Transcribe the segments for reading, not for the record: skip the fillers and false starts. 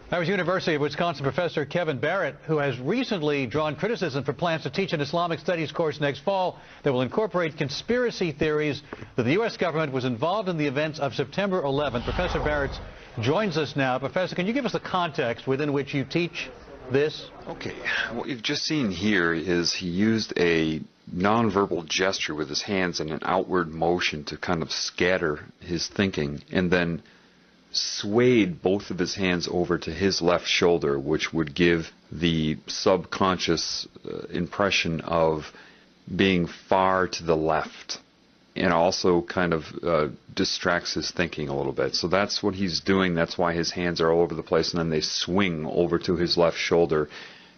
That was University of Wisconsin professor Kevin Barrett, who has recently drawn criticism for plans to teach an Islamic studies course next fall that will incorporate conspiracy theories that the U.S. government was involved in the events of September 11th. Professor Barrett joins us now. Professor, can you give us the context within which you teach this? Okay. What you've just seen here is he used a nonverbal gesture with his hands and an outward motion to kind of scatter his thinking, and then swayed both of his hands over to his left shoulder, which would give the subconscious impression of being far to the left, and also kind of distracts his thinking a little bit. So that's what he's doing. That's why his hands are all over the place, and then they swing over to his left shoulder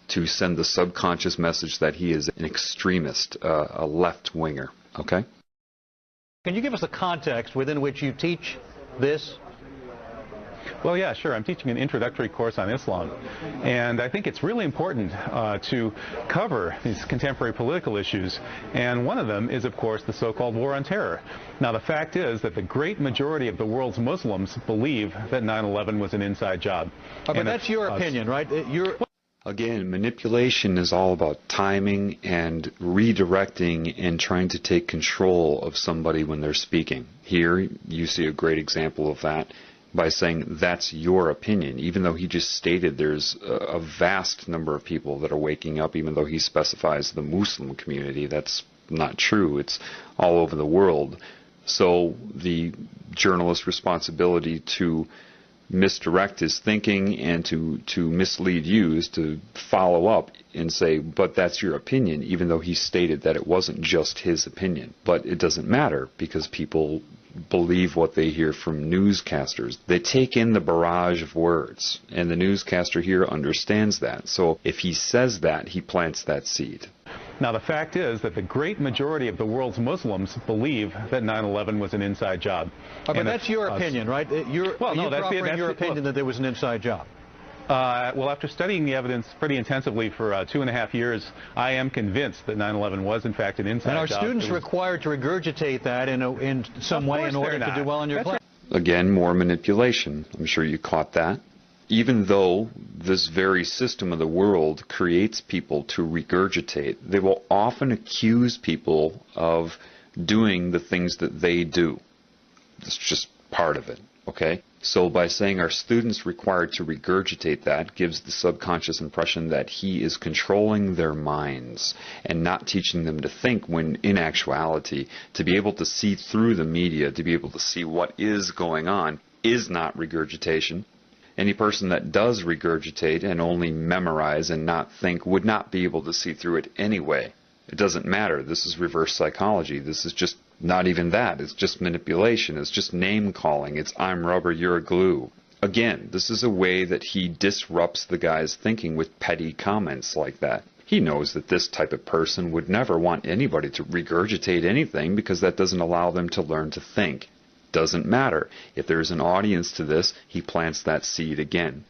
to send the subconscious message that he is an extremist, a left-winger. Okay? Can you give us the context within which you teach this? Well, yeah, sure. I'm teaching an introductory course on Islam, and I think it's really important to cover these contemporary political issues, and one of them is, of course, the so-called war on terror. Now, the fact is that the great majority of the world's Muslims believe that 9/11 was an inside job. But that's your opinion, right? Again, manipulation is all about timing and redirecting and trying to take control of somebody when they're speaking. Here, you see a great example of that by saying that's your opinion, even though he just stated there's a vast number of people that are waking up, even though he specifies the Muslim community. That's not true. It's all over the world. So the journalist's responsibility to misdirect his thinking and to mislead you is to follow up and say, but that's your opinion, even though he stated that it wasn't just his opinion. But it doesn't matter, because people believe what they hear from newscasters. They take in the barrage of words, and the newscaster here understands that. So if he says that, he plants that seed. Now, the fact is that the great majority of the world's Muslims believe that 9/11 was an inside job. But that's your opinion, right? You're offering your opinion that there was an inside job. Well, after studying the evidence pretty intensively for 2.5 years, I am convinced that 9/11 was, in fact, an inside job. And are students required to regurgitate that in some way in order to do well in your class? Again, more manipulation. I'm sure you caught that. Even though this very system of the world creates people to regurgitate, they will often accuse people of doing the things that they do. It's just part of it, okay? So by saying our students required to regurgitate that gives the subconscious impression that he is controlling their minds and not teaching them to think, when in actuality, to be able to see through the media, to be able to see what is going on, is not regurgitation. Any person that does regurgitate and only memorize and not think would not be able to see through it anyway. It doesn't matter. This is reverse psychology. This is just not even that. It's just manipulation. It's just name calling. It's I'm rubber, you're glue. Again, this is a way that he disrupts the guy's thinking with petty comments like that. He knows that this type of person would never want anybody to regurgitate anything, because that doesn't allow them to learn to think. Doesn't matter. If there's an audience to this, he plants that seed again.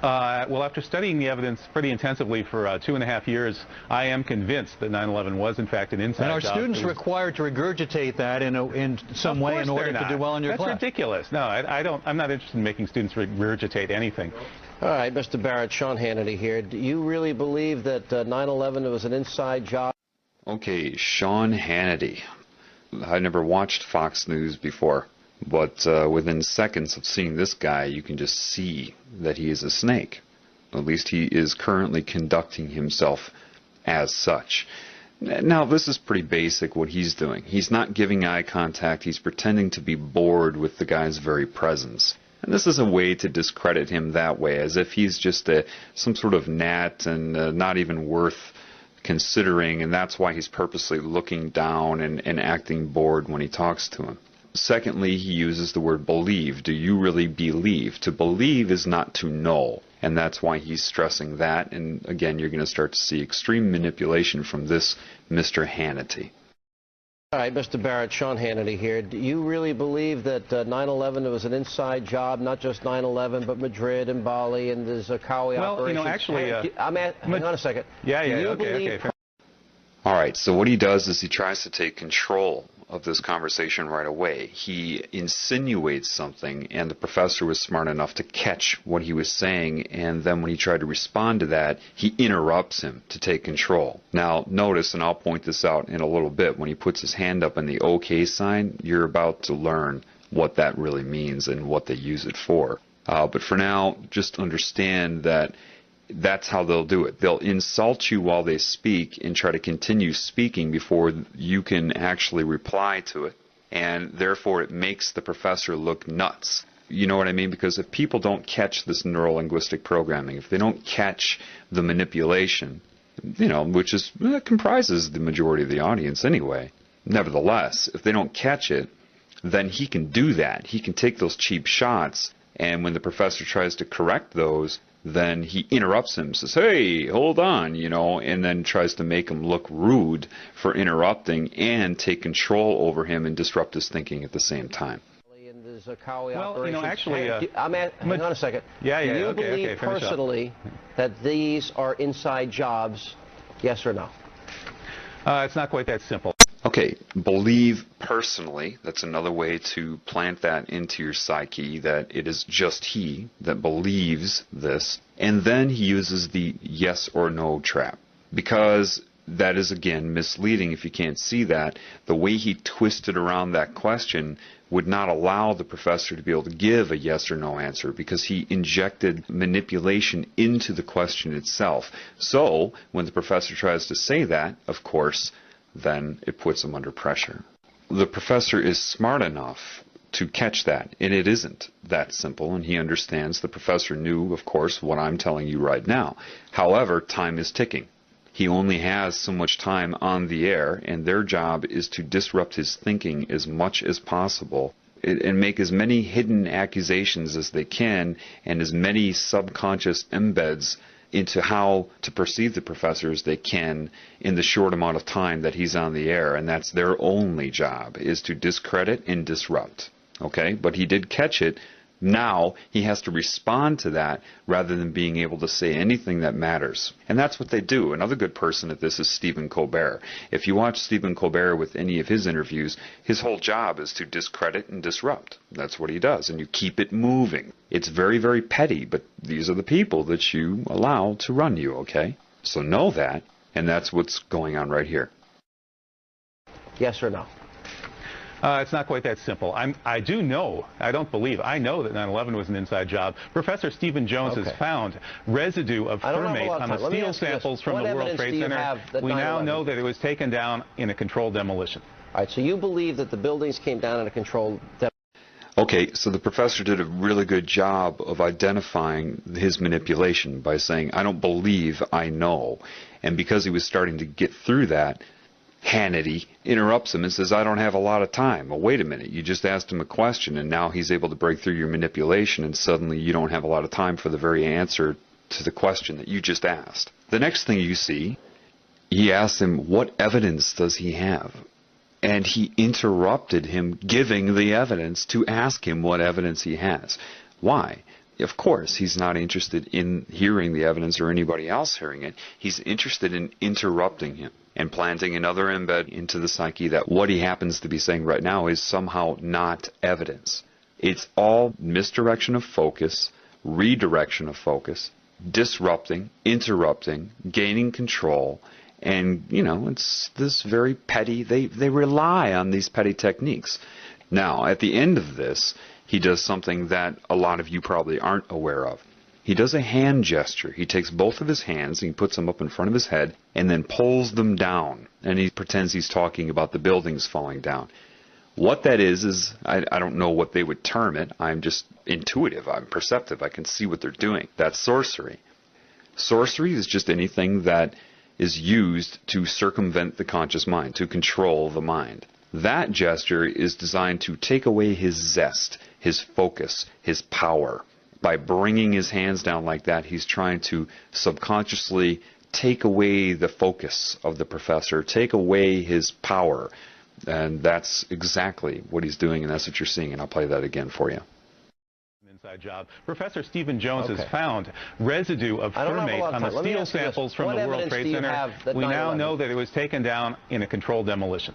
Well, after studying the evidence pretty intensively for 2.5 years, I am convinced that 9/11 was, in fact, an inside job. And are students required to regurgitate that in some way in order to do well in your class? That's ridiculous. No, I'm not interested in making students regurgitate anything. All right, Mr. Barrett, Sean Hannity here. Do you really believe that 9/11 was an inside job? Okay, Sean Hannity. I never watched Fox News before, but within seconds of seeing this guy, you can just see that he is a snake. At least he is currently conducting himself as such. Now, this is pretty basic what he's doing. He's not giving eye contact. He's pretending to be bored with the guy's very presence. And this is a way to discredit him that way, as if he's just some sort of gnat and not even worth considering, and that's why he's purposely looking down and acting bored when he talks to him. Secondly, he uses the word believe. Do you really believe? To believe is not to know, and that's why he's stressing that. And again, you're going to start to see extreme manipulation from this Mr. Hannity. All right, Mr. Barrett, Sean Hannity here. Do you really believe that 9/11 was an inside job, not just 9/11, but Madrid and Bali and the Zarqawi operation? Well, you know, actually... hang on a second. Okay. All right, so what he does is he tries to take control of this conversation right away. He insinuates something, and the professor was smart enough to catch what he was saying, and then when he tried to respond to that, he interrupts him to take control. Now, notice, and I'll point this out in a little bit, when he puts his hand up in the OK sign, you're about to learn what that really means and what they use it for. But for now, just understand that that's how they'll do it. They'll insult you while they speak and try to continue speaking before you can actually reply to it. And therefore, it makes the professor look nuts. You know what I mean? Because if people don't catch this neuro-linguistic programming, if they don't catch the manipulation, which comprises the majority of the audience anyway, nevertheless, if they don't catch it, then he can do that. He can take those cheap shots, and when the professor tries to correct those, then he interrupts him, says, hey, hold on, and then tries to make him look rude for interrupting and take control over him and disrupt his thinking at the same time. Well, actually... hang on a second. Do you believe personally that these are inside jobs, yes or no? It's not quite that simple. Okay, believe personally, that's another way to plant that into your psyche, that it is just he that believes this, and then he uses the yes or no trap, because that is, again, misleading if you can't see that. The way he twisted around that question would not allow the professor to be able to give a yes or no answer, because he injected manipulation into the question itself. So, when the professor tries to say that, of course, then it puts him under pressure. The professor is smart enough to catch that, and it isn't that simple, and he understands. The professor knew, of course, what I'm telling you right now. However, time is ticking. He only has so much time on the air, and their job is to disrupt his thinking as much as possible and make as many hidden accusations as they can and as many subconscious embeds into how to perceive the professor as they can in the short amount of time that he's on the air, and that's their only job, is to discredit and disrupt. Okay? But he did catch it. Now he has to respond to that rather than being able to say anything that matters. And that's what they do. Another good person at this is Stephen Colbert. If you watch Stephen Colbert with any of his interviews, his whole job is to discredit and disrupt. That's what he does. And you keep it moving. It's very, very petty, but these are the people that you allow to run you, okay? So know that, and that's what's going on right here. Yes or no? It's not quite that simple. I do know, I don't believe, I know that 9/11 was an inside job. Professor Stephen Jones has found residue of thermate on the steel samples from the World Trade Center. We now know that it was taken down in a controlled demolition. All right, so you believe that the buildings came down in a controlled demolition? Okay, so the professor did a really good job of identifying his manipulation by saying, I don't believe, I know. And because he was starting to get through that, Hannity interrupts him and says, I don't have a lot of time. Well, wait a minute. You just asked him a question, and now he's able to break through your manipulation, and suddenly you don't have a lot of time for the very answer to the question that you just asked. The next thing you see, he asks him, what evidence does he have? And he interrupted him giving the evidence to ask him what evidence he has. Why? Of course, he's not interested in hearing the evidence or anybody else hearing it. He's interested in interrupting him and planting another embed into the psyche that what he happens to be saying right now is somehow not evidence. It's all misdirection of focus, redirection of focus, disrupting, interrupting, gaining control, and, it's this very petty, they rely on these petty techniques. Now, at the end of this, he does something that a lot of you probably aren't aware of. He does a hand gesture. He takes both of his hands and he puts them up in front of his head and then pulls them down. And he pretends he's talking about the buildings falling down. What that is I don't know what they would term it. I'm just intuitive. I'm perceptive. I can see what they're doing. That's sorcery. Sorcery is just anything that is used to circumvent the conscious mind, to control the mind. That gesture is designed to take away his zest, his focus, his power. By bringing his hands down like that, he's trying to subconsciously take away the focus of the professor, take away his power. And that's exactly what he's doing, and that's what you're seeing, and I'll play that again for you. Inside job. Professor Stephen Jones has found residue of thermate on the steel samples from the World Trade Center. We now know that it was taken down in a controlled demolition.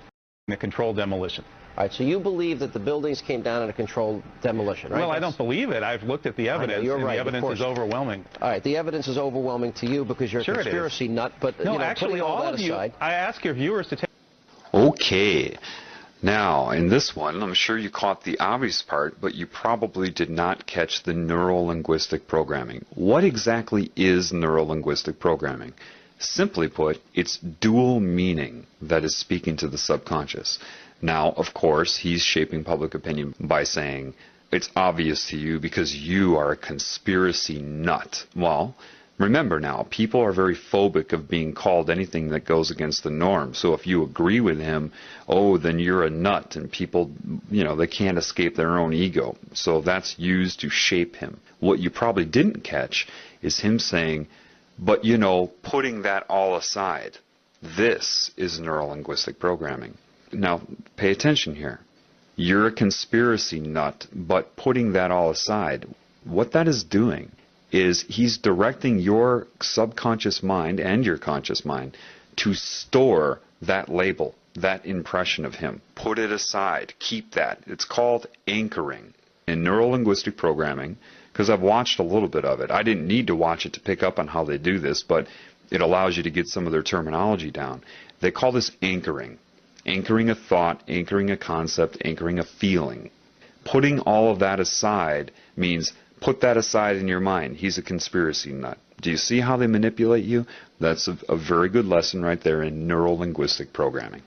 a controlled demolition. All right, so you believe that the buildings came down in a controlled demolition, right? Well, I don't believe it. I've looked at the evidence, you're right, the evidence is overwhelming. All right, the evidence is overwhelming to you because you're a conspiracy nut, but no, you know, actually, putting all that of you, aside, I ask your viewers to take... Okay. Now, in this one, I'm sure you caught the obvious part, but you probably did not catch the neuro-linguistic programming. What exactly is neuro-linguistic programming? Simply put, it's dual meaning that is speaking to the subconscious. Now, of course, he's shaping public opinion by saying, it's obvious to you because you are a conspiracy nut. Well, remember now, people are very phobic of being called anything that goes against the norm. So if you agree with him, oh, then you're a nut, and people, you know, they can't escape their own ego. So that's used to shape him. What you probably didn't catch is him saying, but, you know, putting that all aside, this is neuro-linguistic programming. Now, pay attention here. You're a conspiracy nut, but putting that all aside, what that is doing is he's directing your subconscious mind and your conscious mind to store that label, that impression of him. Put it aside. Keep that. It's called anchoring. In neuro-linguistic programming, because I've watched a little bit of it. I didn't need to watch it to pick up on how they do this, but it allows you to get some of their terminology down. They call this anchoring. Anchoring a thought, anchoring a concept, anchoring a feeling. Putting all of that aside means put that aside in your mind. He's a conspiracy nut. Do you see how they manipulate you? That's a very good lesson right there in neuro-linguistic programming.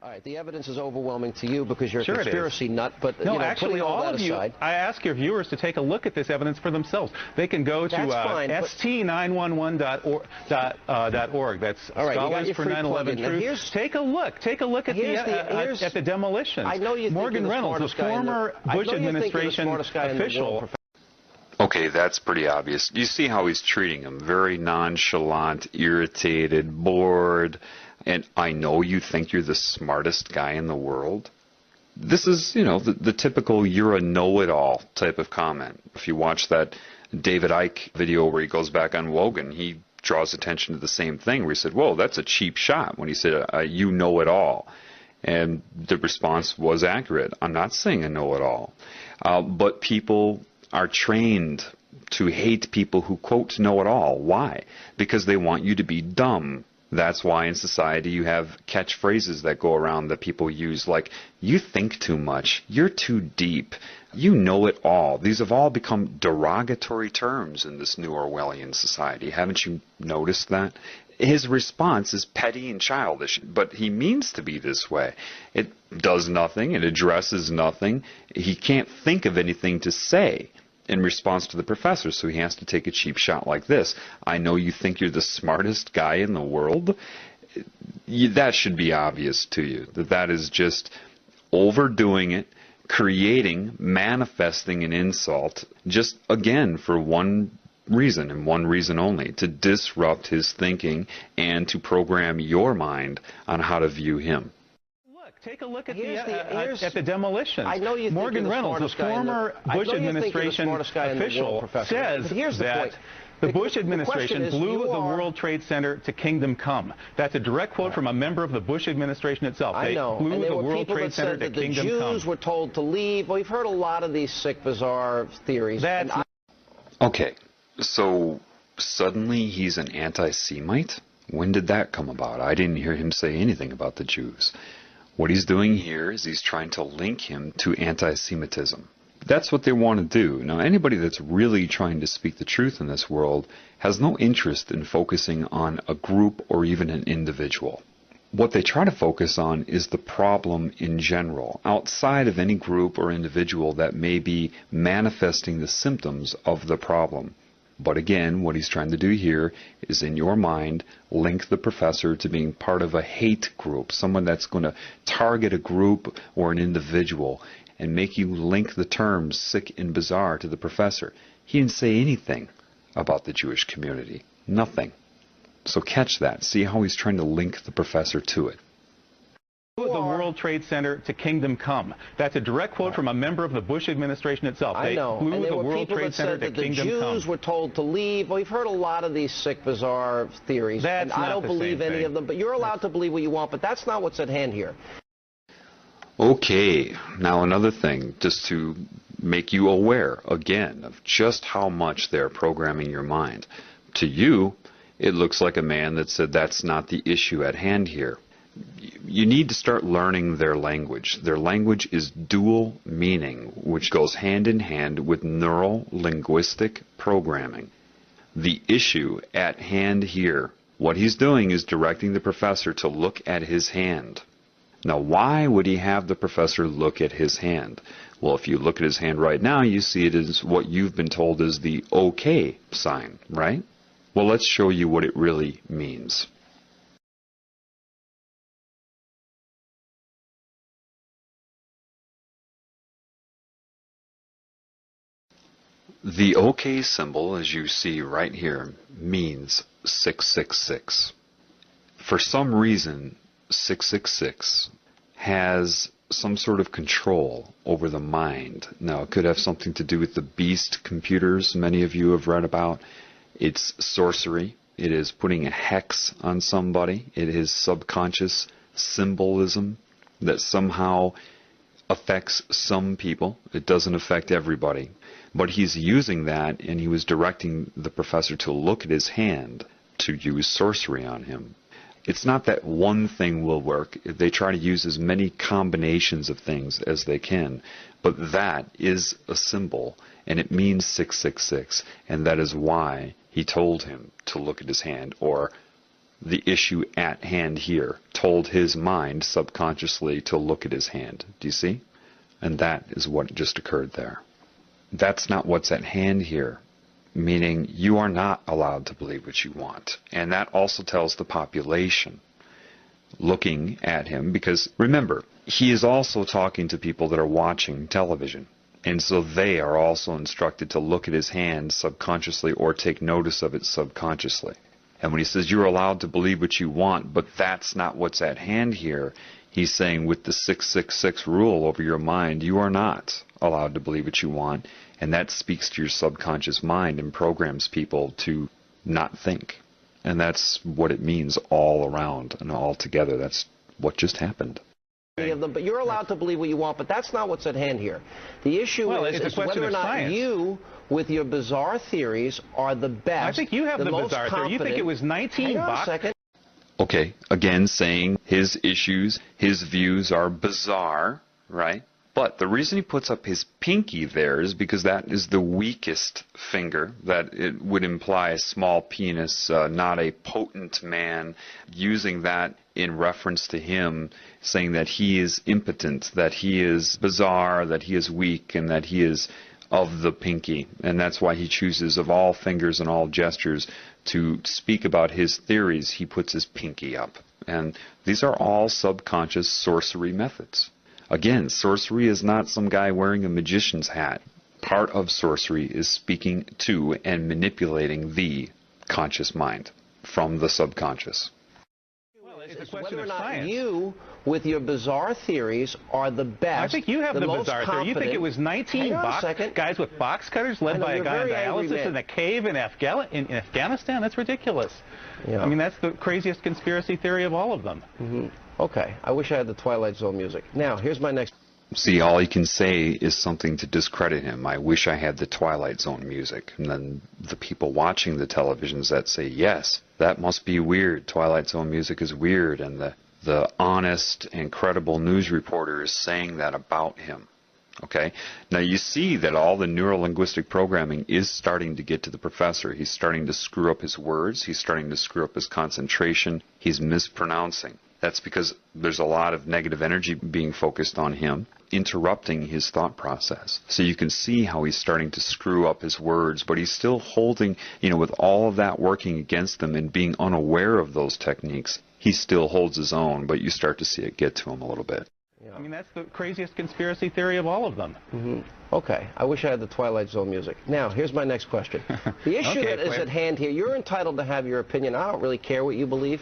all right, the evidence is overwhelming to you because you're a Sure conspiracy nut, but no, you know, actually, putting all that of you, aside, I ask your viewers to take a look at this evidence for themselves. They can go to st911.org. That's all right, Scholars for 9/11 Truth. Take a look at the demolitions. I know you Morgan think Reynolds, the former Bush administration official. Okay, that's pretty obvious. You see how he's treating him. Very nonchalant, irritated, bored. And I know you think you're the smartest guy in the world. This is, you know, the typical you're a know-it-all type of comment. If you watch that David Icke video where he goes back on Wogan, he draws attention to the same thing where he said, whoa, that's a cheap shot when he said, you know it all. And the response was accurate. I'm not saying I know it all. But people are trained to hate people who, quote, know it all. Why? Because they want you to be dumb. That's why in society you have catchphrases that go around that people use, like, you think too much, you're too deep, you know it all. These have all become derogatory terms in this new Orwellian society. Haven't you noticed that? His response is petty and childish, but he means to be this way. It does nothing, it addresses nothing. He can't think of anything to say in response to the professor, so he has to take a cheap shot like this. I know you think you're the smartest guy in the world. That should be obvious to you, that is just overdoing it, creating, manifesting an insult, just, again, for one reason and one reason only, to disrupt his thinking and to program your mind on how to view him. Take a look at the demolitions. I know you Morgan Reynolds, the former Bush administration official, says that the Bush administration blew the World Trade Center to kingdom come. That's a direct quote from a member of the Bush administration itself. I know. They blew the World Trade Center to kingdom come. The Jews were told to leave. Well, we've heard a lot of these sick, bizarre theories. Okay, so suddenly he's an anti-Semite? When did that come about? I didn't hear him say anything about the Jews. What he's doing here is he's trying to link him to anti-Semitism. That's what they want to do. Now, anybody that's really trying to speak the truth in this world has no interest in focusing on a group or even an individual. What they try to focus on is the problem in general, outside of any group or individual that may be manifesting the symptoms of the problem. But again, what he's trying to do here is, in your mind, link the professor to being part of a hate group, someone that's going to target a group or an individual and make you link the terms sick and bizarre to the professor. He didn't say anything about the Jewish community. Nothing. So catch that. See how he's trying to link the professor to it. The World Trade Center to kingdom come. That's a direct quote from a member of the Bush administration itself. I know. They blew the World Trade Center to kingdom come. The Jews were told to leave. Well, we've heard a lot of these sick, bizarre theories. And I don't believe any of them, but you're allowed to believe what you want, but that's not what's at hand here. Okay, now another thing, just to make you aware, again, of just how much they're programming your mind. To you, it looks like a man that said that's not the issue at hand here. You need to start learning their language. Their language is dual meaning, which goes hand in hand with neuro-linguistic programming. The issue at hand here, what he's doing is directing the professor to look at his hand. Now, why would he have the professor look at his hand? Well, if you look at his hand right now, you see it as what you've been told is the OK sign, right? Well, let's show you what it really means. The OK symbol, as you see right here, means 666. For some reason, 666 has some sort of control over the mind. Now, it could have something to do with the beast computers many of you have read about. It's sorcery. It is putting a hex on somebody. It is subconscious symbolism that somehow affects some people. It doesn't affect everybody. But he's using that, and he was directing the professor to look at his hand to use sorcery on him. It's not that one thing will work. They try to use as many combinations of things as they can. But that is a symbol, and it means 666, and that is why he told him to look at his hand, or the issue at hand here told his mind subconsciously to look at his hand. Do you see? And that is what just occurred there. That's not what's at hand here, meaning you are not allowed to believe what you want. And that also tells the population looking at him, because remember, he is also talking to people that are watching television. And so they are also instructed to look at his hand subconsciously or take notice of it subconsciously. And when he says you're allowed to believe what you want, but that's not what's at hand here, he's saying with the 666 rule over your mind, you are not allowed to believe what you want. And that speaks to your subconscious mind and programs people to not think. And that's what it means all around and all together. That's what just happened. But you're allowed to believe what you want, but that's not what's at hand here. The issue is whether or not science. You, with your bizarre theories, are the best. I think you have the bizarre theory. You think it was 19 bucks? Hang on a second. Okay, again saying his issues, his views are bizarre, right? But the reason he puts up his pinky there is because that is the weakest finger, that it would imply a small penis, not a potent man, using that in reference to him, saying that he is impotent, that he is bizarre, that he is weak, and that he is of the pinky. And that's why he chooses, of all fingers and all gestures, to speak about his theories, he puts his pinky up. And these are all subconscious sorcery methods. Again, sorcery is not some guy wearing a magician's hat. Part of sorcery is speaking to and manipulating the conscious mind from the subconscious. Well, it's a question whether or of not science. You, with your bizarre theories, are the best. I think you have the bizarre theory. You think it was 19 guys with box cutters led by a guy on dialysis in a cave in Afghanistan? That's ridiculous. Yeah. I mean, that's the craziest conspiracy theory of all of them. Mm-hmm. Okay, I wish I had the Twilight Zone music. Now, here's my next... See, all he can say is something to discredit him. I wish I had the Twilight Zone music. And then the people watching the televisions that say, yes, that must be weird. Twilight Zone music is weird. And the honest and credible news reporter is saying that about him. Okay? Now, you see that all the neuro-linguistic programming is starting to get to the professor. He's starting to screw up his words. He's starting to screw up his concentration. He's mispronouncing. That's because there's a lot of negative energy being focused on him, interrupting his thought process. So you can see how he's starting to screw up his words, but he's still holding, with all of that working against him and being unaware of those techniques, he still holds his own, but you start to see it get to him a little bit. Yeah. I mean, that's the craziest conspiracy theory of all of them. Mm-hmm. Okay, I wish I had the Twilight Zone music. Now, here's my next question. The issue that is at hand here, you're entitled to have your opinion. I don't really care what you believe.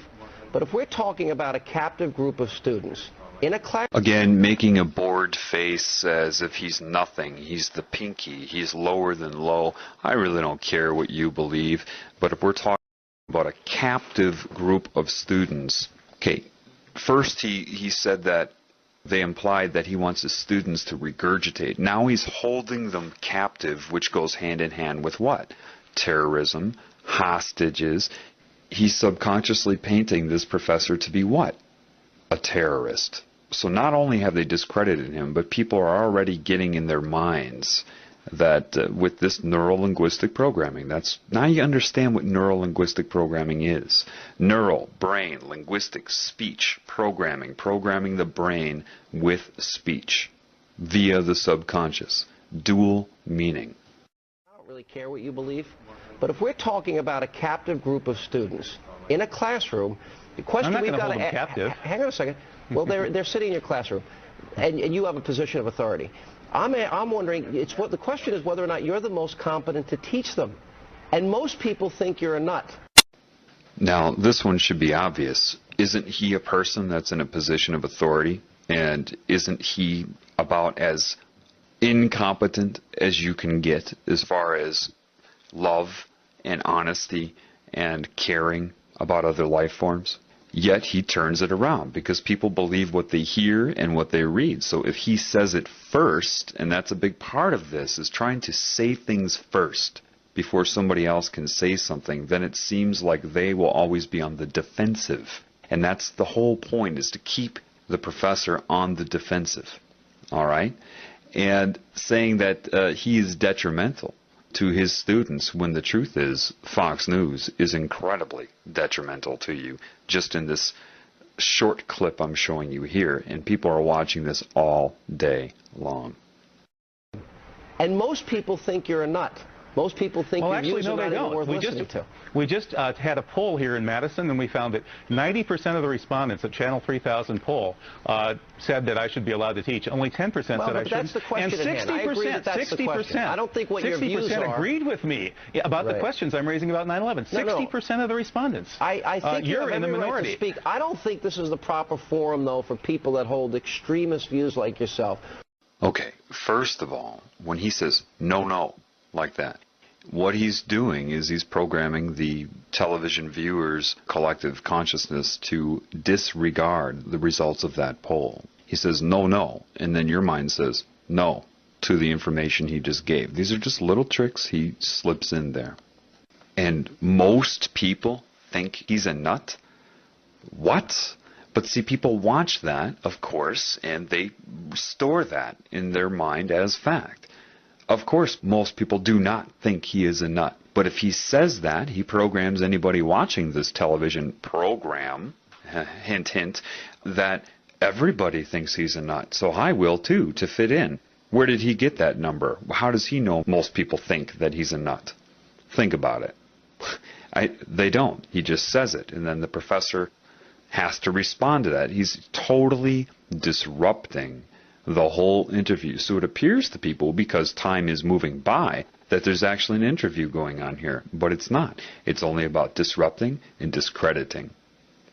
But if we're talking about a captive group of students in a class... Again, making a bored face as if he's nothing. He's the pinky. He's lower than low. I really don't care what you believe. But if we're talking about a captive group of students... Okay, first he said that they implied that he wants his students to regurgitate. Now he's holding them captive, which goes hand in hand with what? Terrorism, hostages. He's subconsciously painting this professor to be what? A terrorist. So not only have they discredited him, but people are already getting in their minds that with this neuro-linguistic programming, now you understand what neuro-linguistic programming is. Neural, brain, linguistic, speech, programming the brain with speech via the subconscious. Dual meaning. I don't really care what you believe, but if we're talking about a captive group of students in a classroom, the question we've got to ask, hang on a second. Well, they're sitting in your classroom, and you have a position of authority. I'm wondering, the question is whether or not you're the most competent to teach them. And most people think you're a nut. Now, this one should be obvious. Isn't he a person that's in a position of authority? And isn't he about as incompetent as you can get as far as love and honesty and caring about other life forms? Yet he turns it around because people believe what they hear and what they read. So if he says it first, and that's a big part of this, is trying to say things first before somebody else can say something, then it seems like they will always be on the defensive. And that's the whole point, is to keep the professor on the defensive. All right? And saying that he is detrimental to his students, when the truth is Fox News is incredibly detrimental to you, just in this short clip I'm showing you here, and people are watching this all day long. And most people think you're a nut. Most people think your views are not even worth listening to. We just had a poll here in Madison, and we found that 90% of the respondents at Channel 3000 poll said that I should be allowed to teach. Only 10% said I shouldn't. That's the question and 60%, I don't think what your views are. 60% agreed with me about the questions I'm raising about 9/11. 60% of the respondents. I think you're in the minority. Right to speak. I don't think this is the proper forum, though, for people that hold extremist views like yourself. Okay, first of all, when he says no, like that, what he's doing is he's programming the television viewers' collective consciousness to disregard the results of that poll. He says no, and then your mind says no to the information he just gave. These are just little tricks he slips in there. And most people think he's a nut? What? But see, people watch that, of course, and they store that in their mind as fact. Of course, most people do not think he is a nut. But if he says that, he programs anybody watching this television program, hint, hint, that everybody thinks he's a nut. So I will too, to fit in. Where did he get that number? How does he know most people think that he's a nut? Think about it. They don't. He just says it, and then the professor has to respond to that. He's totally disrupting the whole interview. So it appears to people, because time is moving by, that there's actually an interview going on here. But it's not. It's only about disrupting and discrediting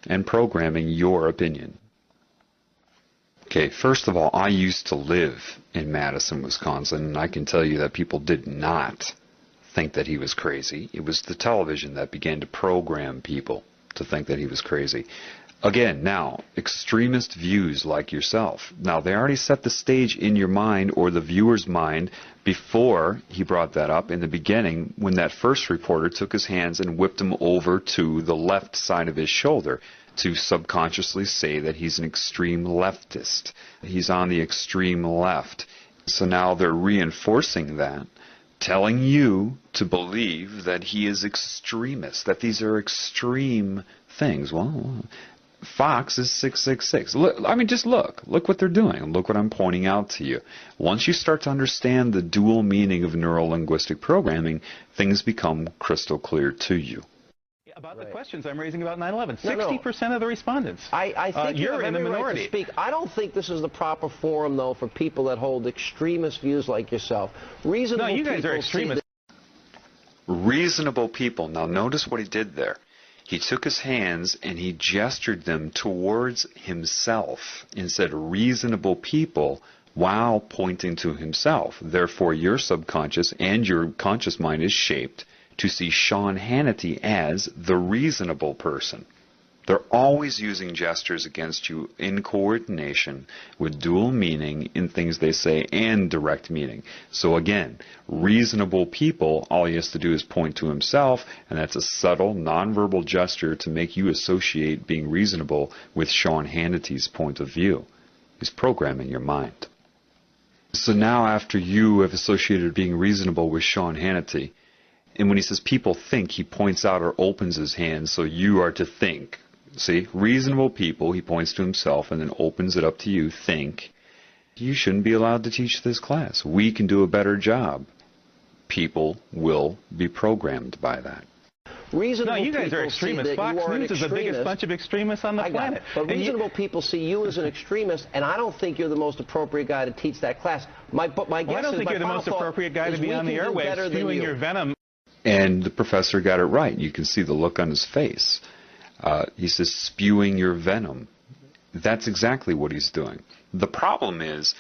and programming your opinion. Okay, first of all, I used to live in Madison, Wisconsin, and I can tell you that people did not think that he was crazy. It was the television that began to program people to think that he was crazy. Again, now, extremist views like yourself. Now, they already set the stage in your mind, or the viewer's mind, before he brought that up in the beginning, when that first reporter took his hands and whipped him over to the left side of his shoulder to subconsciously say that he's an extreme leftist. He's on the extreme left. So now they're reinforcing that, telling you to believe that he is extremist, that these are extreme things. Well, Fox is 666. Look, I mean, just look. Look what they're doing. Look what I'm pointing out to you. Once you start to understand the dual meaning of neuro-linguistic programming, things become crystal clear to you. About the questions I'm raising about 9/11. 60% of the respondents. I think you're in the minority. Right to speak. I don't think this is the proper forum, though, for people that hold extremist views like yourself. Reasonable you guys are extremists. Reasonable people. Now notice what he did there. He took his hands and he gestured them towards himself and said reasonable people, while pointing to himself. Therefore, your subconscious and your conscious mind is shaped to see Sean Hannity as the reasonable person. They're always using gestures against you in coordination with dual meaning in things they say and direct meaning. So again, reasonable people, all he has to do is point to himself, and that's a subtle, nonverbal gesture to make you associate being reasonable with Sean Hannity's point of view. He's programming your mind. So now after you have associated being reasonable with Sean Hannity, and when he says people think, he points out or opens his hand, so you are to think. See, reasonable people, he points to himself and then opens it up to you, think. You shouldn't be allowed to teach this class. We can do a better job. People will be programmed by that. Reasonable no, you guys are extremists. Fox News is the biggest bunch of extremists on the planet. But reasonable people see you as an extremist, and I don't think you're the most appropriate guy to teach that class. My guess I don't think you're the most appropriate guy to be on the airwaves spewing your venom. And the professor got it right. You can see the look on his face. He says, spewing your venom. That's exactly what he's doing. The problem is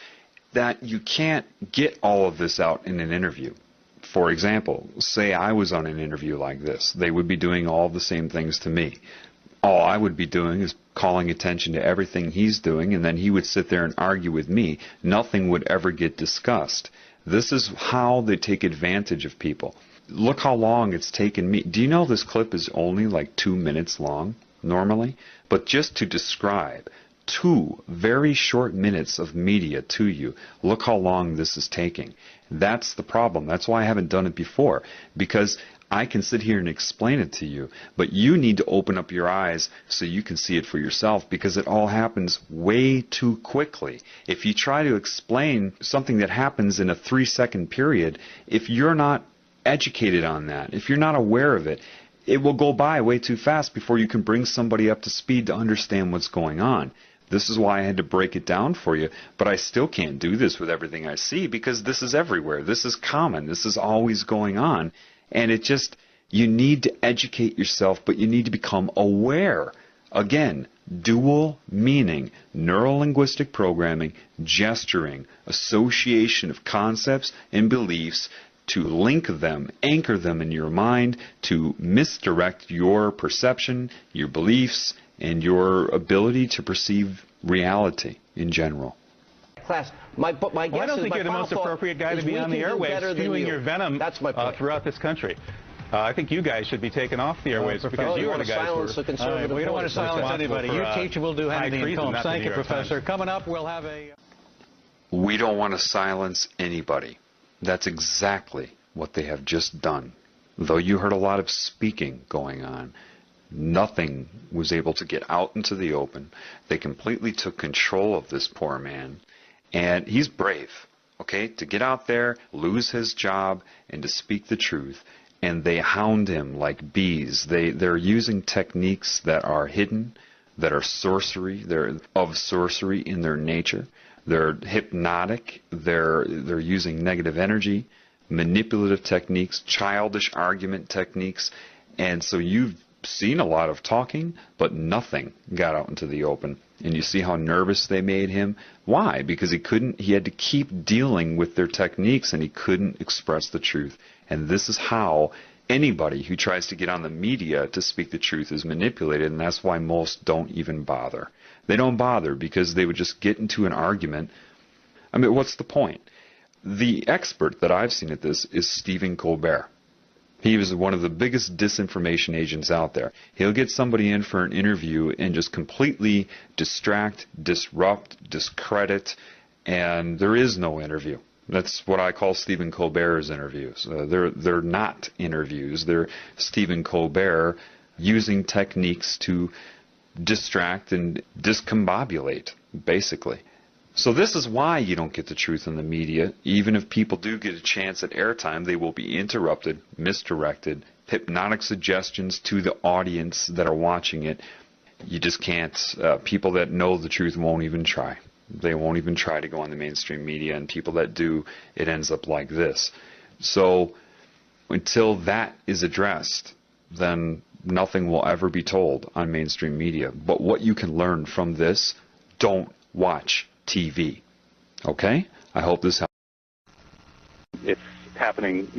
that you can't get all of this out in an interview. For example, say I was on an interview like this. They would be doing all the same things to me. All I would be doing is calling attention to everything he's doing, and then he would sit there and argue with me. Nothing would ever get discussed. This is how they take advantage of people. Look how long it's taken me. Do you know this clip is only like 2 minutes long, normally? But just to describe 2 very short minutes of media to you, look how long this is taking. That's the problem. That's why I haven't done it before, because I can sit here and explain it to you, but you need to open up your eyes so you can see it for yourself, because it all happens way too quickly. If you try to explain something that happens in a 3-second period, if you're not educated on that, if you're not aware of it, it will go by way too fast before you can bring somebody up to speed to understand what's going on. This is why I had to break it down for you, but I still can't do this with everything I see, because this is everywhere. This is common. This is always going on. And it just, you need to educate yourself, but you need to become aware. Again, dual meaning, neuro-linguistic programming, gesturing, association of concepts and beliefs to link them, anchor them in your mind, to misdirect your perception, your beliefs, and your ability to perceive reality in general. Class, my guess I don't think you're the most appropriate guy to be on the airwaves spewing your venom throughout this country. I think you guys should be taken off the airwaves because you are the guys who are... We don't want to silence anybody. You teach and we'll do Hannity and Colmes. Thank you, Professor. Coming up, we'll have a... We don't want to silence anybody. That's exactly what they have just done. Though you heard a lot of speaking going on, nothing was able to get out into the open. They completely took control of this poor man. And he's brave, okay, to get out there, lose his job, and to speak the truth. And they hound him like bees. They're using techniques that are hidden, that are sorcery. They're of sorcery in their nature. They're hypnotic. They're using negative energy, manipulative techniques, childish argument techniques. And so you've seen a lot of talking, but nothing got out into the open. And you see how nervous they made him. Why? Because he had to keep dealing with their techniques, and he couldn't express the truth. And this is how anybody who tries to get on the media to speak the truth is manipulated, and that's why most don't even bother. They don't bother because they would just get into an argument. I mean, what's the point? The expert that I've seen at this is Stephen Colbert. He was one of the biggest disinformation agents out there. He'll get somebody in for an interview and just completely distract, disrupt, discredit, and there is no interview. That's what I call Stephen Colbert's interviews. They're not interviews. They're Stephen Colbert using techniques to distract and discombobulate, basically. So this is why you don't get the truth in the media. Even if people do get a chance at airtime, they will be interrupted, misdirected, hypnotic suggestions to the audience that are watching it. You just can't. People that know the truth won't even try. They won't even try to go on the mainstream media, and people that do, it ends up like this. So until that is addressed, then nothing will ever be told on mainstream media. But what you can learn from this, don't watch TV. Okay? I hope this helps. It's happening,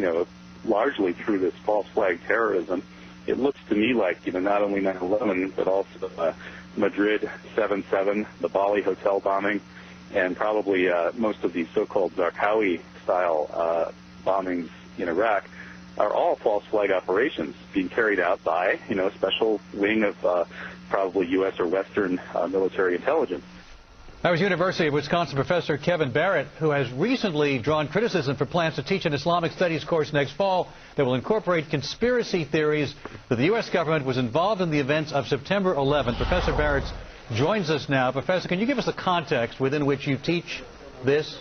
largely through this false flag terrorism it looks to me like, not only 9/11, but also Madrid 7/7, the Bali hotel bombing, and probably most of these so-called Zarqawi-style bombings in Iraq are all false flag operations being carried out by, a special wing of probably U.S. or Western military intelligence. That was University of Wisconsin professor Kevin Barrett, who has recently drawn criticism for plans to teach an Islamic studies course next fall that will incorporate conspiracy theories that the U.S. government was involved in the events of September 11th. Professor Barrett joins us now. Professor, can you give us the context within which you teach this?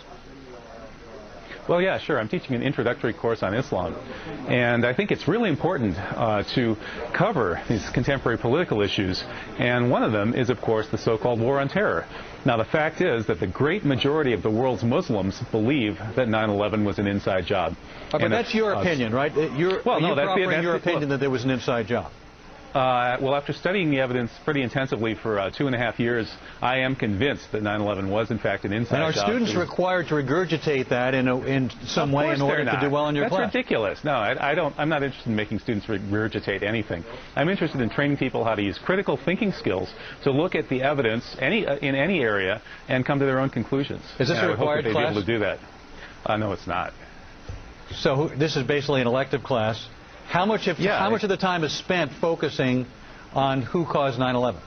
Well, yeah, sure. I'm teaching an introductory course on Islam, and I think it's really important to cover these contemporary political issues, and one of them is, of course, the so-called war on terror. Now, the fact is that the great majority of the world's Muslims believe that 9/11 was an inside job. But that's your opinion, right? You're offering your opinion that there was an inside job. Well, after studying the evidence pretty intensively for 2.5 years, I am convinced that 9/11 was, in fact, an inside job. And are students required to regurgitate that in some way in order to do well in your class? That's ridiculous. No, I'm not interested in making students regurgitate anything. I'm interested in training people how to use critical thinking skills to look at the evidence in any area and come to their own conclusions. Is this a required class? I hope that they'd be able to do that. No, it's not. So this is basically an elective class. How much of the time is spent focusing on who caused 9/11?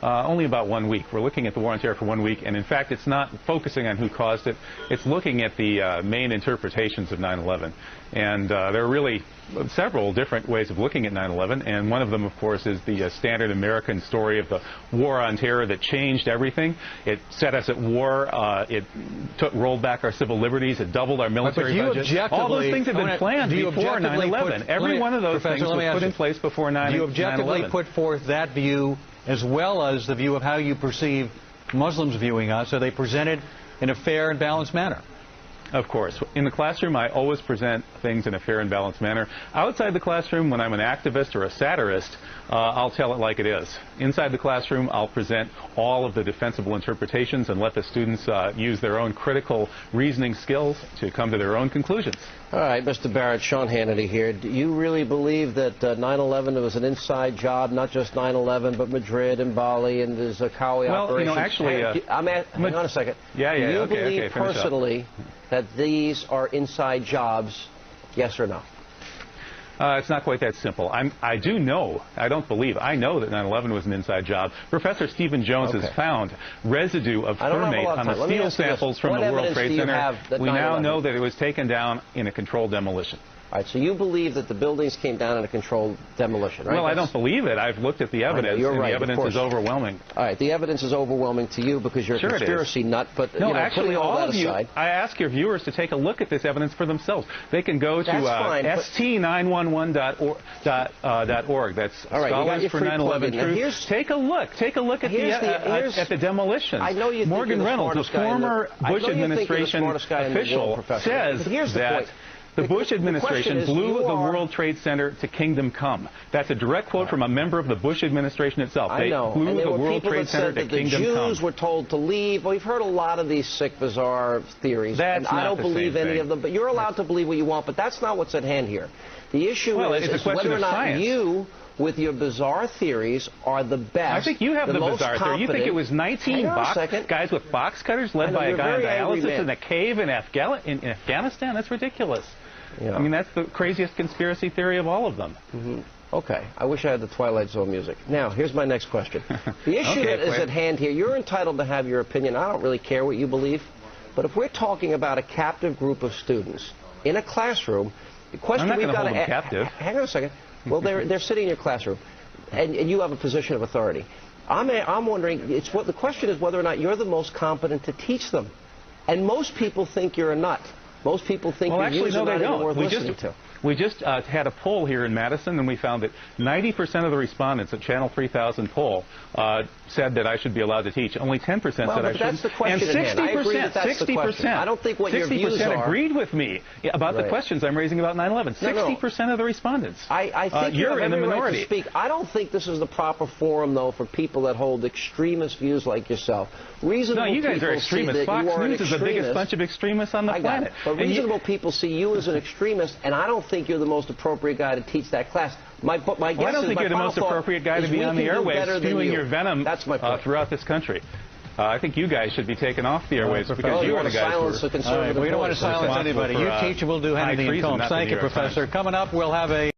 Only about 1 week. We're looking at the war on terror for 1 week, and in fact, it's not focusing on who caused it. It's looking at the main interpretations of 9/11. And there are really several different ways of looking at 9/11, and one of them, of course, is the standard American story of the war on terror that changed everything. It set us at war. It rolled back our civil liberties. It doubled our military budget. All those things have been planned before 9/11. Every one of those things was put in place before 9/11. Do you objectively put forth that view as well as the view of how you perceive Muslims viewing us? Are they presented in a fair and balanced manner? Of course. In the classroom, I always present things in a fair and balanced manner. Outside the classroom, when I'm an activist or a satirist, I'll tell it like it is. Inside the classroom, I'll present all of the defensible interpretations and let the students use their own critical reasoning skills to come to their own conclusions. All right, Mr. Barrett, Sean Hannity here. Do you really believe that 9/11 was an inside job, not just 9/11, but Madrid and Bali and the Zarqawi operation? Well, actually... hang on a second. Do you believe personally that these are inside jobs, yes or no? It's not quite that simple. I do know, I don't believe, I know that 9/11 was an inside job. Professor Stephen Jones has found residue of thermate on the steel samples from the World Trade Center. We now know that it was taken down in a controlled demolition. All right, so you believe that the buildings came down in a controlled demolition, right? Well, I don't believe it. I've looked at the evidence, and the evidence is overwhelming. All right, the evidence is overwhelming to you because you're a conspiracy nut, but no, actually, all of you, I ask your viewers to take a look at this evidence for themselves. They can go to st911.org. That's Scholars for 9/11 Truth. Take a look. Take a look at the demolitions. I know you Morgan Reynolds, the former Bush administration official, says that the Bush administration blew the World Trade Center to kingdom come. That's a direct quote from a member of the Bush administration itself. I know. They blew the World Trade Center to kingdom come. The Jews were told to leave. Well, we've heard a lot of these sick, bizarre theories. And I don't believe any of them, but you're allowed to believe what you want, but that's not what's at hand here. The issue is whether or not you, with your bizarre theories, are the best. I think you have the bizarre theory. You think it was 19 guys with box cutters led by a guy on dialysis in a cave in Afghanistan? That's ridiculous. Yeah. I mean, that's the craziest conspiracy theory of all of them. Okay. I wish I had the Twilight Zone music. Now, here's my next question. The issue that is at hand here, you're entitled to have your opinion. I don't really care what you believe. But if we're talking about a captive group of students in a classroom, the question we've got to ask... Hang on a second. Well, they're sitting in your classroom, and you have a position of authority. I'm wondering, the question is whether or not you're the most competent to teach them. And most people think you're a nut. Most people think your views are not even worth listening to. We just had a poll here in Madison, and we found that 90% of the respondents at Channel 3000 poll said that I should be allowed to teach. Only 10% said I shouldn't. That's the question. And 60%, I don't think what your views are. 60% agreed with me about the questions I'm raising about 9/11. 60% of the respondents. I think you're in the minority. Right to speak. I don't think this is the proper forum, though, for people that hold extremist views like yourself. Reasonable you guys are extremists. Fox News is the biggest bunch of extremists on the planet. reasonable people see you as an extremist, and I don't think you're the most appropriate guy to teach that class. My guess I don't think you're the most appropriate guy to be on the airwaves spewing your venom throughout this country. I think you guys should be taken off the airwaves because you are the guys who are we don't want to silence anybody. You teach and we'll do Hannity and Colmes. Thank you, Professor. Coming up, we'll have a